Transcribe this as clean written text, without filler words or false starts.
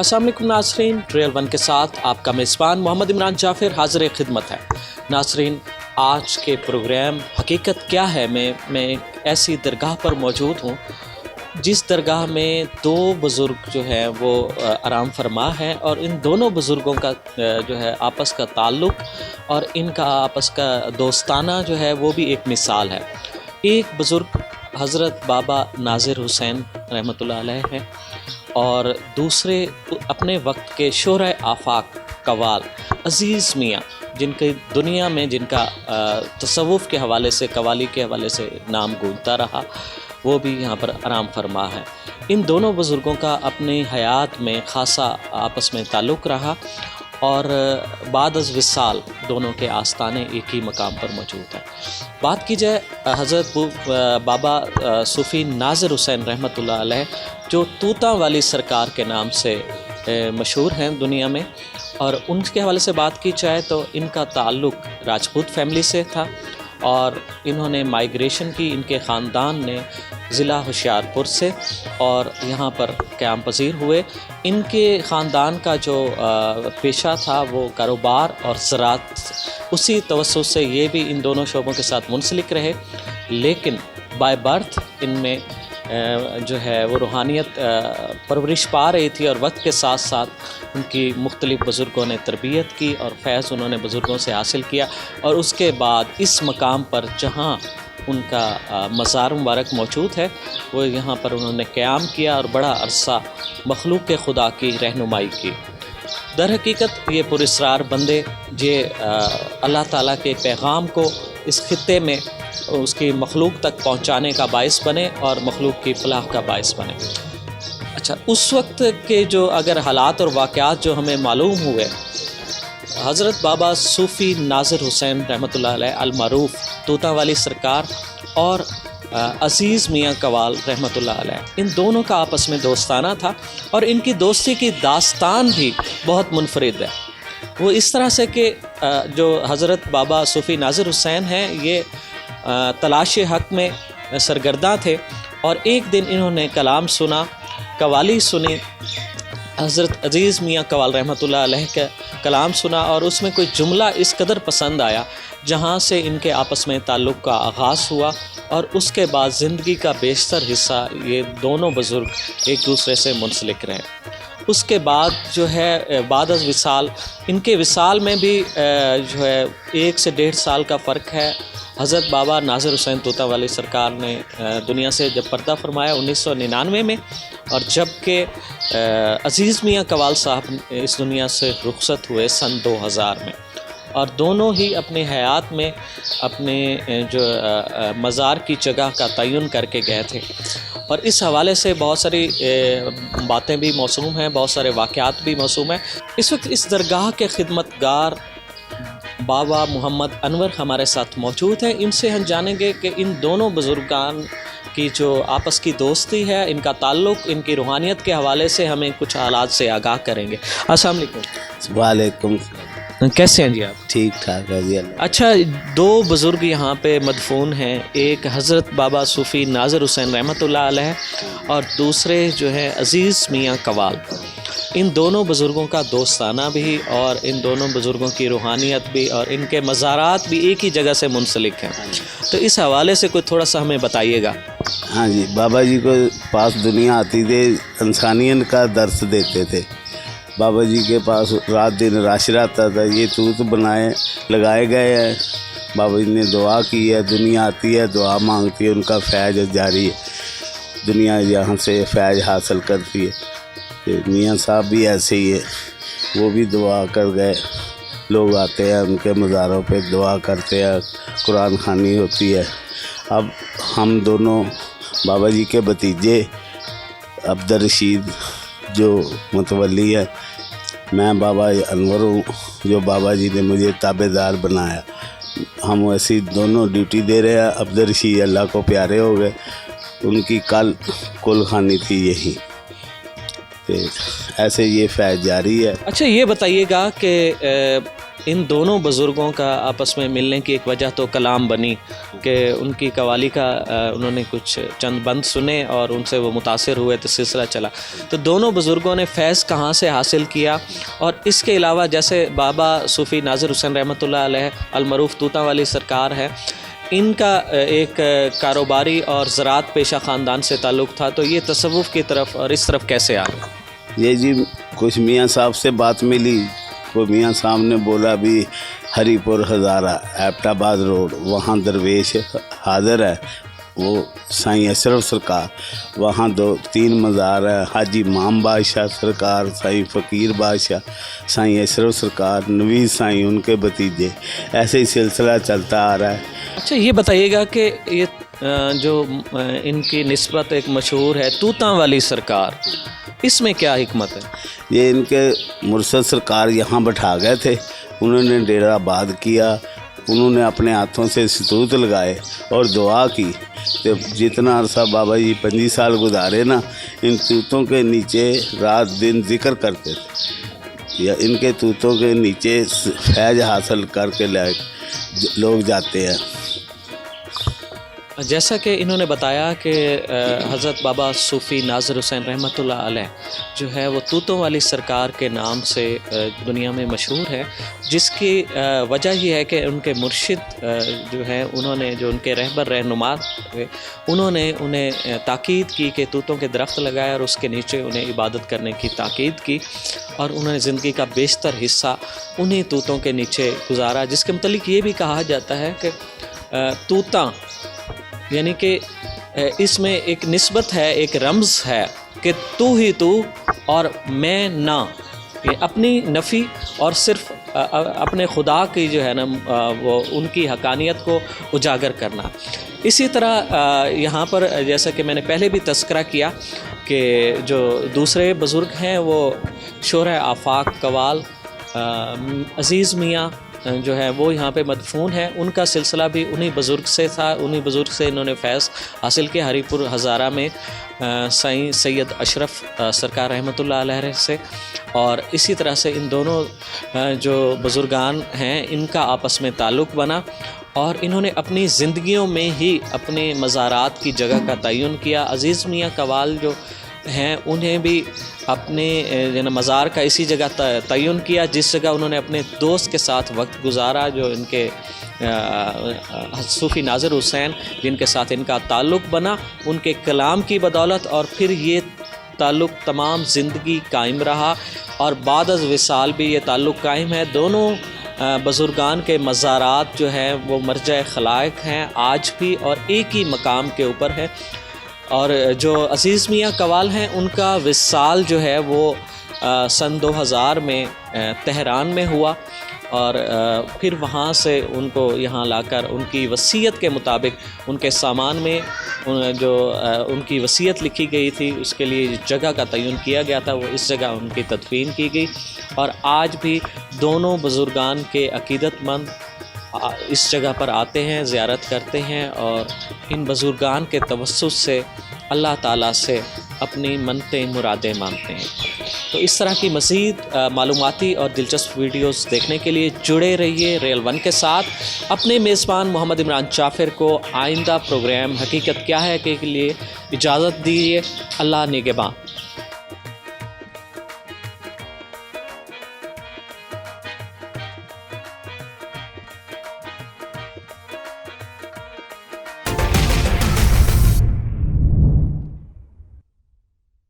السلام علیکم ناظرین، ٹریل ون کے ساتھ آپ کا میزبان محمد عمران جعفر حاضر خدمت ہے۔ ناظرین، آج کے پروگرام حقیقت کیا ہے میں ایک ایسی درگاہ پر موجود ہوں جس درگاہ میں دو بزرگ جو ہیں وہ آرام فرما ہیں، اور ان دونوں بزرگوں کا جو ہے آپس کا تعلق اور ان کا آپس کا دوستانہ جو ہے وہ بھی ایک مثال ہے۔ ایک بزرگ حضرت بابا ناظر حسین رحمۃ اللہ علیہ ہیں، اور دوسرے اپنے وقت کے شہرۂ آفاق قوال عزیز میاں، جن کی دنیا میں جن کا تصوف کے حوالے سے، قوالی کے حوالے سے نام گونجتا رہا، وہ بھی یہاں پر آرام فرما ہے۔ ان دونوں بزرگوں کا اپنی حیات میں خاصا آپس میں تعلق رہا، اور بعد از وصال دونوں کے آستانے ایک ہی مقام پر موجود ہیں۔ بات کی جائے حضرت بابا صوفی ناظر حسین رحمۃ اللہ علیہ، جو طوطا والی سرکار کے نام سے مشہور ہیں دنیا میں، اور ان کے حوالے سے بات کی جائے تو ان کا تعلق راجپوت فیملی سے تھا، اور انہوں نے مائیگریشن کی، ان کے خاندان نے ضلع ہوشیارپور سے، اور یہاں پر قیام پذیر ہوئے۔ ان کے خاندان کا جو پیشہ تھا وہ کاروبار اور زراعت، اسی توسط سے یہ بھی ان دونوں شعبوں کے ساتھ منسلک رہے، لیکن بائی برتھ ان میں جو ہے وہ روحانیت پرورش پا رہی تھی، اور وقت کے ساتھ ساتھ ان کی مختلف بزرگوں نے تربیت کی اور فیض انہوں نے بزرگوں سے حاصل کیا، اور اس کے بعد اس مقام پر جہاں ان کا مزار مبارک موجود ہے، وہ یہاں پر انہوں نے قیام کیا اور بڑا عرصہ مخلوق کے خدا کی رہنمائی کی۔ در حقیقت یہ پراسرار بندے یہ اللہ تعالیٰ کے پیغام کو اس خطے میں اس کی مخلوق تک پہنچانے کا باعث بنے اور مخلوق کی فلاح کا باعث بنے۔ اچھا، اس وقت کے جو اگر حالات اور واقعات جو ہمیں معلوم ہوئے، حضرت بابا صوفی ناظر حسین رحمۃ اللہ علیہ المعروف طوطا والی سرکار اور عزیز میاں قوال رحمۃ اللہ علیہ، ان دونوں کا آپس میں دوستانہ تھا، اور ان کی دوستی کی داستان بھی بہت منفرد ہے۔ وہ اس طرح سے کہ جو حضرت بابا صوفی ناظر حسین ہیں، یہ تلاش حق میں سرگرداں تھے، اور ایک دن انہوں نے کلام سنا، قوالی سنی، حضرت عزیز میاں قوال رحمۃ اللہ علیہ کا کلام سنا، اور اس میں کوئی جملہ اس قدر پسند آیا جہاں سے ان کے آپس میں تعلق کا آغاز ہوا، اور اس کے بعد زندگی کا بیشتر حصہ یہ دونوں بزرگ ایک دوسرے سے منسلک رہے۔ اس کے بعد جو ہے بعد از وصال، ان کے وصال میں بھی جو ہے 1 سے 1.5 سال کا فرق ہے۔ حضرت بابا ناظر حسین طوطا والی سرکار نے دنیا سے جب پردہ فرمایا 1999 میں، اور جب کہ عزیز میاں قوال صاحب اس دنیا سے رخصت ہوئے سن 2000 میں، اور دونوں ہی اپنے حیات میں اپنے جو مزار کی جگہ کا تعین کر کے گئے تھے، اور اس حوالے سے بہت ساری باتیں بھی موسوم ہیں، بہت سارے واقعات بھی موسوم ہیں۔ اس وقت اس درگاہ کے خدمت گار بابا محمد انور ہمارے ساتھ موجود ہیں۔ ان سے ہم جانیں گے کہ ان دونوں بزرگان کی جو آپس کی دوستی ہے، ان کا تعلق، ان کی روحانیت کے حوالے سے ہمیں کچھ حالات سے آگاہ کریں گے۔ السلام علیکم۔ وعلیکم، کیسے ہیں جی آپ؟ ٹھیک ٹھاک ہے جی اللہ۔ اچھا، دو بزرگ یہاں پہ مدفون ہیں، ایک حضرت بابا صوفی ناظر حسین رحمۃ اللہ علیہ، اور دوسرے جو ہے عزیز میاں قوال۔ ان دونوں بزرگوں کا دوستانہ بھی، اور ان دونوں بزرگوں کی روحانیت بھی، اور ان کے مزارات بھی ایک ہی جگہ سے منسلک ہیں، تو اس حوالے سے کوئی تھوڑا سا ہمیں بتائیے گا۔ ہاں جی، بابا جی کو پاس دنیا آتی تھی، انسانیت کا درس دیتے تھے۔ بابا جی کے پاس رات دن رش رہتا تھا، یہ طوط بنائے لگائے گئے ہیں۔ بابا جی نے دعا کی ہے، دنیا آتی ہے، دعا مانگتی ہے، ان کا فیض جاری ہے، دنیا یہاں سے فیض حاصل کرتی ہے۔ میاں صاحب بھی ایسے ہی ہے، وہ بھی دعا کر گئے، لوگ آتے ہیں ان کے مزاروں پہ دعا کرتے ہیں، قرآن خوانی ہوتی ہے۔ اب ہم دونوں بابا جی کے بھتیجے عبدالرشید جو متولی ہے، میں بابا انور ہوں جو بابا جی نے مجھے تابع دار بنایا۔ ہم ایسی دونوں ڈیوٹی دے رہے ہیں۔ عبدالرشید اللہ کو پیارے ہو گئے، ان کی کل کل خوانی تھی یہی، ایسے یہ فیض جاری ہے۔ اچھا، یہ بتائیے گا کہ ان دونوں بزرگوں کا آپس میں ملنے کی ایک وجہ تو کلام بنی کہ ان کی قوالی کا انہوں نے کچھ چند بند سنے اور ان سے وہ متاثر ہوئے تو سلسلہ چلا. تو دونوں بزرگوں نے فیض کہاں سے حاصل کیا؟ اور اس کے علاوہ جیسے بابا صوفی ناظر حسین رحمۃ اللہ علیہ المعروف طوطا والی سرکار ہے، ان کا ایک کاروباری اور زراعت پیشہ خاندان سے تعلق تھا، تو یہ تصوف کی طرف اور اس طرف کیسے آ گئے؟ یہ جی کچھ میاں صاحب سے بات ملی، کو میاں صاحب نے بولا بھی ہری پور ہزارہ ایبٹ آباد روڈ وہاں درویش حاضر ہے، وہ سائیں اشرف سرکار، وہاں 2-3 مزار ہے، حاجی امام بادشاہ سرکار، سائیں فقیر بادشاہ، سائیں اشرف سرکار، نویز سائیں ان کے بھتیجے، ایسے ہی سلسلہ چلتا آ رہا ہے. اچھا یہ بتائیے گا کہ یہ جو ان کی نسبت ایک مشہور ہے طوطا والی سرکار، اس میں کیا حکمت ہے؟ یہ ان کے مرشد سرکار یہاں بٹھا گئے تھے، انہوں نے ڈیرہ آباد کیا، انہوں نے اپنے ہاتھوں سے ستوت لگائے اور دعا کی کہ جتنا عرصہ بابا جی 25 سال گزارے نا، ان توتوں کے نیچے رات دن ذکر کرتے تھے، یا ان کے توتوں کے نیچے فیض حاصل کر کے لوگ جاتے ہیں. جیسا کہ انہوں نے بتایا کہ حضرت بابا صوفی ناظر حسین رحمۃ اللہ علیہ جو ہے وہ طوطوں والی سرکار کے نام سے دنیا میں مشہور ہے، جس کی وجہ یہ ہے کہ ان کے مرشد جو ہیں، انہوں نے جو ان کے رہبر رہنما ہوئے، انہوں نے انہیں تاکید کی کہ طوطوں کے درخت لگائے اور اس کے نیچے انہیں عبادت کرنے کی تاکید کی، اور انہوں نے زندگی کا بیشتر حصہ انہیں طوطوں کے نیچے گزارا، جس کے متعلق یہ بھی کہا جاتا ہے کہ طوطا یعنی کہ اس میں ایک نسبت ہے، ایک رمز ہے کہ تو ہی تو اور میں نہ، یہ اپنی نفی اور صرف اپنے خدا کی جو ہے نا وہ ان کی حقانیت کو اجاگر کرنا. اسی طرح یہاں پر جیسا کہ میں نے پہلے بھی تذکرہ کیا کہ جو دوسرے بزرگ ہیں وہ شورۂ آفاق قوال عزیز میاں جو ہے وہ یہاں پہ مدفون ہے، ان کا سلسلہ بھی انہی بزرگ سے تھا، انہی بزرگ سے انہوں نے فیض حاصل کیا ہری پور ہزارہ میں سائیں سید اشرف سرکار رحمۃ اللہ علیہ سے. اور اسی طرح سے ان دونوں جو بزرگان ہیں ان کا آپس میں تعلق بنا، اور انہوں نے اپنی زندگیوں میں ہی اپنے مزارات کی جگہ کا تعین کیا. عزیز میاں قوال جو ہیں انہیں بھی اپنے مزار کا اسی جگہ تعین کیا جس جگہ انہوں نے اپنے دوست کے ساتھ وقت گزارا، جو ان کے صوفی ناظر حسین جن کے ساتھ ان کا تعلق بنا، ان کے کلام کی بدولت، اور پھر یہ تعلق تمام زندگی قائم رہا، اور بعد از وصال بھی یہ تعلق قائم ہے. دونوں بزرگان کے مزارات جو ہیں وہ مرجع خلائق ہیں آج بھی، اور ایک ہی مقام کے اوپر ہے. اور جو عزیز میاں قوال ہیں ان کا وصال جو ہے وہ سن 2000 میں تہران میں ہوا، اور پھر وہاں سے ان کو یہاں لا کر ان کی وصیت کے مطابق ان کے سامان میں جو ان کی وصیت لکھی گئی تھی اس کے لیے جگہ کا تعین کیا گیا تھا، وہ اس جگہ ان کی تدفین کی گئی. اور آج بھی دونوں بزرگان کے عقیدت مند اس جگہ پر آتے ہیں، زیارت کرتے ہیں، اور ان بزرگان کے توسط سے اللہ تعالیٰ سے اپنی منتیں مرادیں مانگتے ہیں. تو اس طرح کی مزید معلوماتی اور دلچسپ ویڈیوز دیکھنے کے لیے جڑے رہیے ریل 1 کے ساتھ. اپنے میزبان محمد عمران جعفر کو آئندہ پروگرام حقیقت کیا ہے کے لیے اجازت دیجیے. اللہ نگہبان.